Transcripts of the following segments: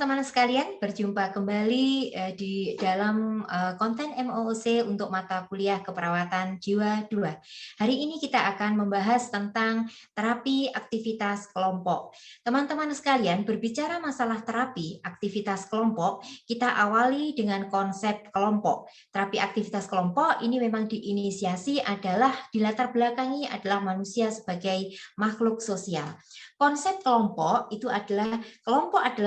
teman-teman sekalian, berjumpa kembali di dalam konten MOOC untuk mata kuliah keperawatan jiwa 2. Hari ini kita akan membahas tentang terapi aktivitas kelompok. Teman-teman sekalian, berbicara masalah terapi aktivitas kelompok, kita awali dengan konsep kelompok. Terapi aktivitas kelompok ini memang diinisiasi adalah dilatar belakangi adalah manusia sebagai makhluk sosial. Konsep kelompok itu adalah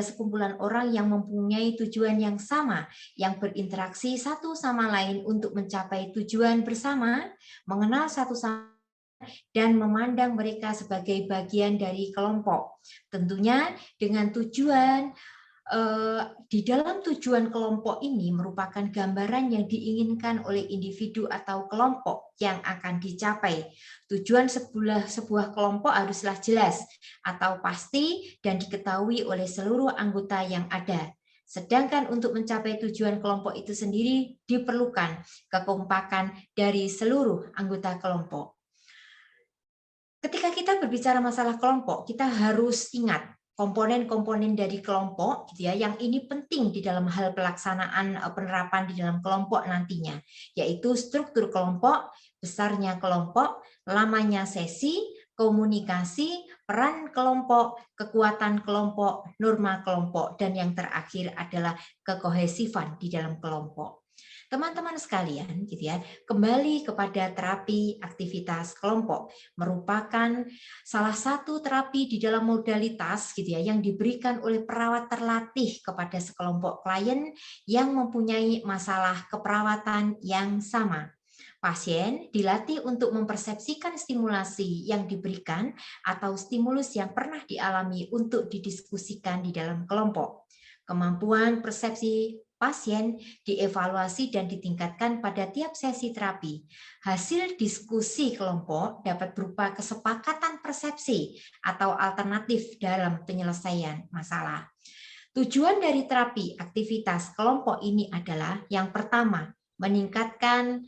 sekumpulan orang yang mempunyai tujuan yang sama, yang berinteraksi satu sama lain untuk mencapai tujuan bersama, mengenal satu sama dan memandang mereka sebagai bagian dari kelompok. Tentunya dengan tujuan di dalam tujuan kelompok ini merupakan gambaran yang diinginkan oleh individu atau kelompok yang akan dicapai. Tujuan sebuah kelompok haruslah jelas atau pasti dan diketahui oleh seluruh anggota yang ada. Sedangkan untuk mencapai tujuan kelompok itu sendiri diperlukan kekompakan dari seluruh anggota kelompok. Ketika kita berbicara masalah kelompok, kita harus ingat komponen-komponen dari kelompok gitu ya, yang ini penting di dalam hal pelaksanaan penerapan di dalam kelompok nantinya, yaitu struktur kelompok, besarnya kelompok, lamanya sesi, komunikasi, peran kelompok, kekuatan kelompok, norma kelompok, dan yang terakhir adalah kekohesifan di dalam kelompok. Teman-teman sekalian, gitu ya, kembali kepada terapi aktivitas kelompok merupakan salah satu terapi di dalam modalitas, gitu ya, yang diberikan oleh perawat terlatih kepada sekelompok klien yang mempunyai masalah keperawatan yang sama. Pasien dilatih untuk mempersepsikan stimulasi yang diberikan atau stimulus yang pernah dialami untuk didiskusikan di dalam kelompok. Kemampuan persepsi pasien dievaluasi dan ditingkatkan pada tiap sesi terapi. Hasil diskusi kelompok dapat berupa kesepakatan persepsi atau alternatif dalam penyelesaian masalah. Tujuan dari terapi aktivitas kelompok ini adalah yang pertama, meningkatkan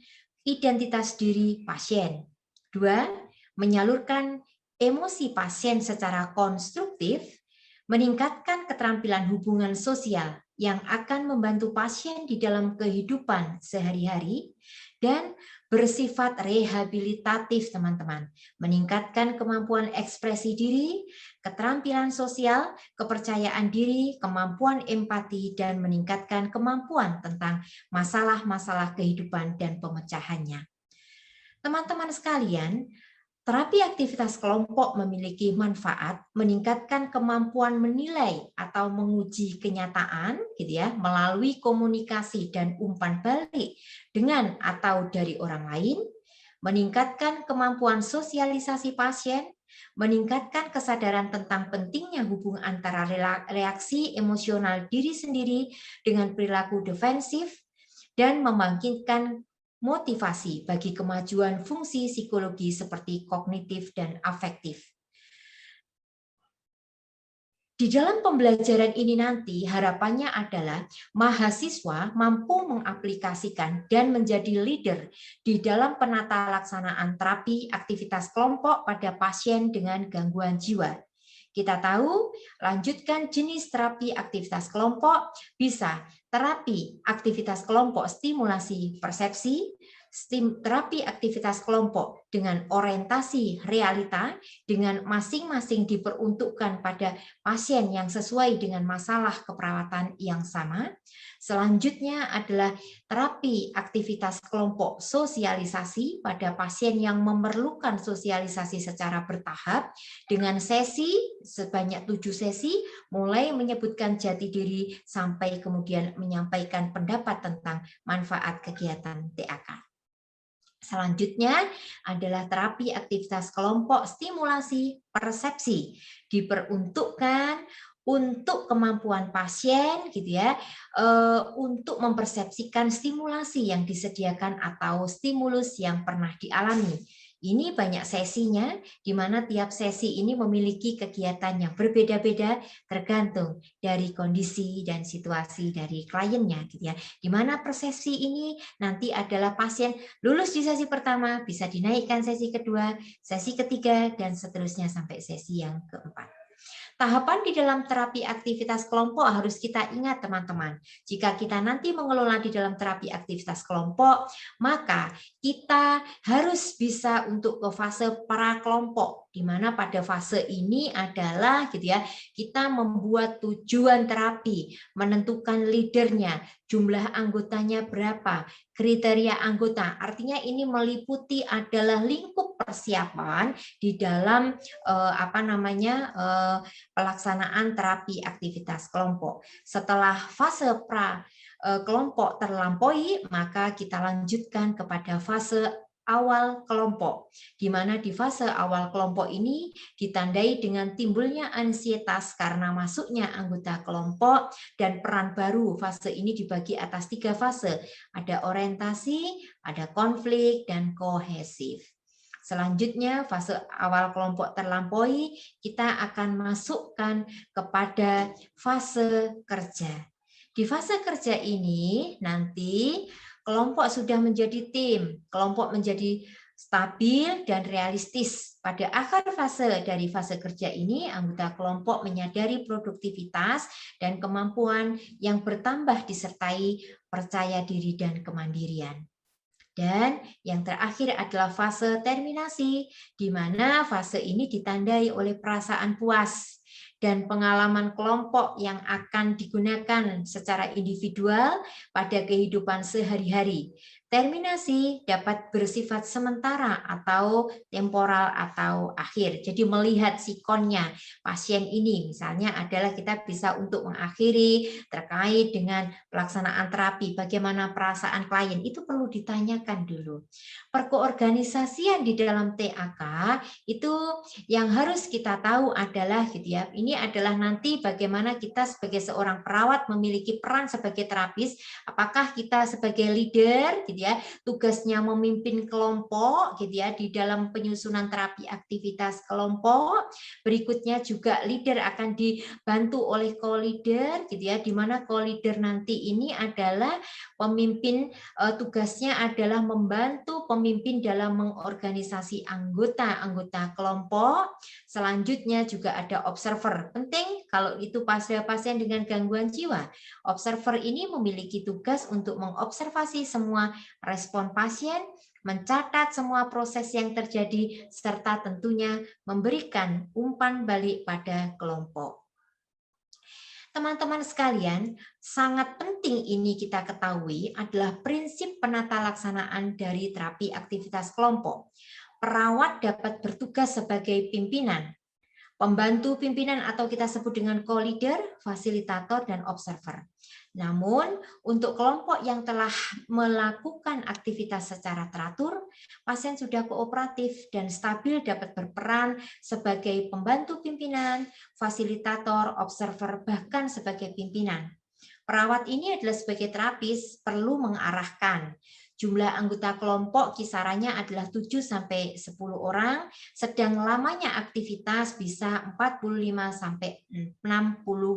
identitas diri pasien. 2, menyalurkan emosi pasien secara konstruktif, meningkatkan keterampilan hubungan sosial yang akan membantu pasien di dalam kehidupan sehari-hari, dan bersifat rehabilitatif, teman-teman. Meningkatkan kemampuan ekspresi diri, keterampilan sosial, kepercayaan diri, kemampuan empati, dan meningkatkan kemampuan tentang masalah-masalah kehidupan dan pemecahannya. Teman-teman sekalian, terapi aktivitas kelompok memiliki manfaat meningkatkan kemampuan menilai atau menguji kenyataan, gitu ya, melalui komunikasi dan umpan balik dengan atau dari orang lain, meningkatkan kemampuan sosialisasi pasien, meningkatkan kesadaran tentang pentingnya hubungan antara reaksi emosional diri sendiri dengan perilaku defensif, dan membangkitkan motivasi bagi kemajuan fungsi psikologi seperti kognitif dan afektif. Di dalam pembelajaran ini nanti harapannya adalah mahasiswa mampu mengaplikasikan dan menjadi leader di dalam penata laksanaan terapi aktivitas kelompok pada pasien dengan gangguan jiwa. Kita tahu, lanjutkan jenis terapi aktivitas kelompok bisa terapi aktivitas kelompok stimulasi persepsi, terapi aktivitas kelompok dengan orientasi realita, dengan masing-masing diperuntukkan pada pasien yang sesuai dengan masalah keperawatan yang sama. Selanjutnya adalah terapi aktivitas kelompok sosialisasi pada pasien yang memerlukan sosialisasi secara bertahap dengan sesi sebanyak 7 sesi, mulai menyebutkan jati diri sampai kemudian menyampaikan pendapat tentang manfaat kegiatan TAK. Selanjutnya adalah terapi aktivitas kelompok stimulasi persepsi, diperuntukkan untuk kemampuan pasien, gitu ya, untuk mempersepsikan stimulasi yang disediakan atau stimulus yang pernah dialami. Ini banyak sesinya, di mana tiap sesi ini memiliki kegiatan yang berbeda-beda tergantung dari kondisi dan situasi dari kliennya, gitu ya. Di mana persepsi ini nanti adalah pasien lulus di sesi pertama, bisa dinaikkan sesi kedua, sesi ketiga, dan seterusnya sampai sesi yang keempat. Tahapan di dalam terapi aktivitas kelompok harus kita ingat teman-teman. Jika kita nanti mengelola di dalam terapi aktivitas kelompok, maka kita harus bisa untuk ke fase prakelompok, di mana pada fase ini adalah gitu ya, kita membuat tujuan terapi, menentukan leadernya, jumlah anggotanya berapa, kriteria anggota. Artinya ini meliputi adalah lingkup persiapan di dalam pelaksanaan terapi aktivitas kelompok. Setelah fase kelompok terlampaui, maka kita lanjutkan kepada fase awal kelompok, di mana di fase awal kelompok ini ditandai dengan timbulnya ansietas karena masuknya anggota kelompok dan peran baru. Fase ini dibagi atas 3 fase, ada orientasi, ada konflik, dan kohesif. Selanjutnya, fase awal kelompok terlampaui, kita akan masukkan kepada fase kerja. Di fase kerja ini, nanti kelompok sudah menjadi tim, kelompok menjadi stabil dan realistis. Pada akhir fase dari fase kerja ini, anggota kelompok menyadari produktivitas dan kemampuan yang bertambah disertai percaya diri dan kemandirian. Dan yang terakhir adalah fase terminasi, di mana fase ini ditandai oleh perasaan puas dan pengalaman kelompok yang akan digunakan secara individual pada kehidupan sehari-hari. Terminasi dapat bersifat sementara atau temporal atau akhir. Jadi melihat sikonnya pasien ini, misalnya adalah kita bisa untuk mengakhiri terkait dengan pelaksanaan terapi, bagaimana perasaan klien, itu perlu ditanyakan dulu. Perkoorganisasian di dalam TAK itu yang harus kita tahu adalah gitu ya, ini adalah nanti bagaimana kita sebagai seorang perawat memiliki peran sebagai terapis, apakah kita sebagai leader gitu ya, tugasnya memimpin kelompok gitu ya di dalam penyusunan terapi aktivitas kelompok. Berikutnya juga leader akan dibantu oleh co-leader gitu ya, di mana co-leader nanti ini adalah pemimpin, tugasnya adalah membantu pemimpin dalam mengorganisasi anggota kelompok. Selanjutnya juga ada observer. Penting kalau itu pasien dengan gangguan jiwa. Observer ini memiliki tugas untuk mengobservasi semua respon pasien, mencatat semua proses yang terjadi, serta tentunya memberikan umpan balik pada kelompok. Teman-teman sekalian, sangat penting ini kita ketahui adalah prinsip penata laksanaan dari terapi aktivitas kelompok. Perawat dapat bertugas sebagai pimpinan, pembantu pimpinan atau kita sebut dengan co-leader, fasilitator, dan observer. Namun, untuk kelompok yang telah melakukan aktivitas secara teratur, pasien sudah kooperatif dan stabil dapat berperan sebagai pembantu pimpinan, fasilitator, observer, bahkan sebagai pimpinan. Perawat ini adalah sebagai terapis perlu mengarahkan. Jumlah anggota kelompok kisarannya adalah 7-10 orang, sedang lamanya aktivitas bisa 45-60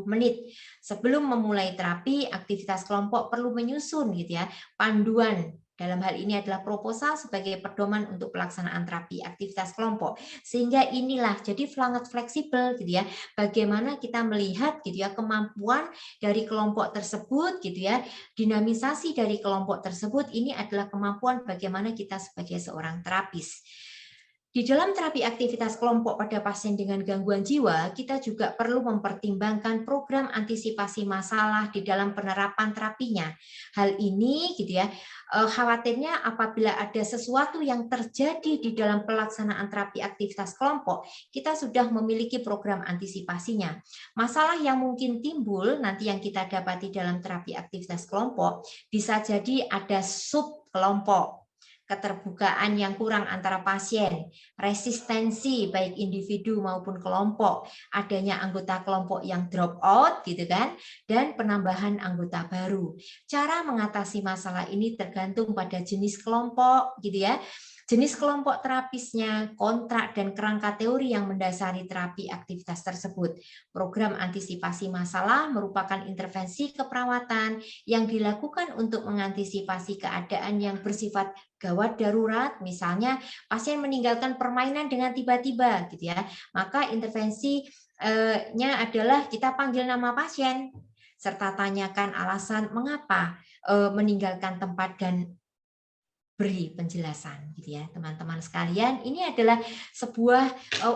menit. Sebelum memulai terapi, aktivitas kelompok perlu menyusun gitu ya, panduan. Dalam hal ini adalah proposal sebagai pedoman untuk pelaksanaan terapi aktivitas kelompok. Sehingga inilah jadi sangat fleksibel gitu ya. Bagaimana kita melihat gitu ya kemampuan dari kelompok tersebut gitu ya. Dinamisasi dari kelompok tersebut ini adalah kemampuan bagaimana kita sebagai seorang terapis. Di dalam terapi aktivitas kelompok pada pasien dengan gangguan jiwa, kita juga perlu mempertimbangkan program antisipasi masalah di dalam penerapan terapinya. Hal ini gitu ya, khawatirnya apabila ada sesuatu yang terjadi di dalam pelaksanaan terapi aktivitas kelompok, kita sudah memiliki program antisipasinya. Masalah yang mungkin timbul nanti yang kita dapati dalam terapi aktivitas kelompok bisa jadi ada sub kelompok, keterbukaan yang kurang antara pasien, resistensi baik individu maupun kelompok, adanya anggota kelompok yang drop out gitu kan, dan penambahan anggota baru. Cara mengatasi masalah ini tergantung pada jenis kelompok gitu ya. Jenis kelompok terapisnya, kontrak, dan kerangka teori yang mendasari terapi aktivitas tersebut. Program antisipasi masalah merupakan intervensi keperawatan yang dilakukan untuk mengantisipasi keadaan yang bersifat gawat darurat, misalnya pasien meninggalkan permainan dengan tiba-tiba, gitu ya. Maka intervensinya adalah kita panggil nama pasien serta tanyakan alasan mengapa meninggalkan tempat dan beri penjelasan, gitu ya, teman-teman sekalian. Ini adalah sebuah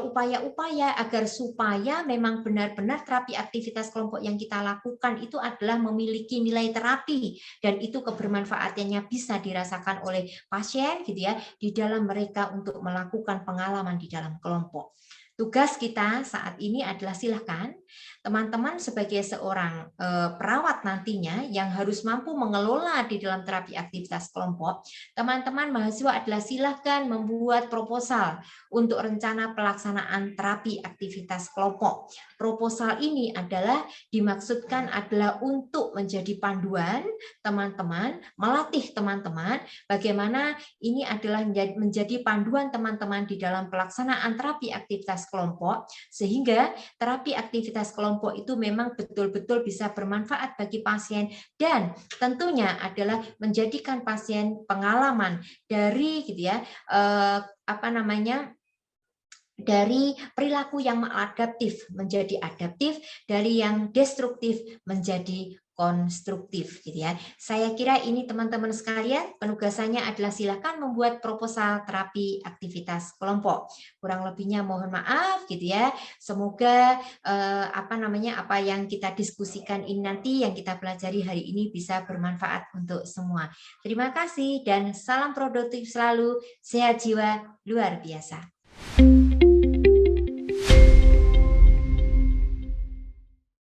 upaya-upaya agar supaya memang benar-benar terapi aktivitas kelompok yang kita lakukan itu adalah memiliki nilai terapi dan itu kebermanfaatannya bisa dirasakan oleh pasien, gitu ya, di dalam mereka untuk melakukan pengalaman di dalam kelompok. Tugas kita saat ini adalah silakan teman-teman sebagai seorang perawat nantinya yang harus mampu mengelola di dalam terapi aktivitas kelompok, teman-teman mahasiswa adalah silakan membuat proposal untuk rencana pelaksanaan terapi aktivitas kelompok. Proposal ini adalah dimaksudkan adalah untuk menjadi panduan teman-teman, melatih teman-teman bagaimana ini adalah menjadi panduan teman-teman di dalam pelaksanaan terapi aktivitas kelompok, sehingga terapi aktivitas kelompok itu memang betul-betul bisa bermanfaat bagi pasien dan tentunya adalah menjadikan pasien pengalaman dari gitu ya dari perilaku yang maladaptif menjadi adaptif, dari yang destruktif menjadi konstruktif, gitu ya. Saya kira ini teman-teman sekalian, penugasannya adalah silakan membuat proposal terapi aktivitas kelompok. Kurang lebihnya mohon maaf, gitu ya. Semoga apa yang kita diskusikan ini nanti, yang kita pelajari hari ini bisa bermanfaat untuk semua. Terima kasih dan salam produktif selalu, sehat jiwa luar biasa.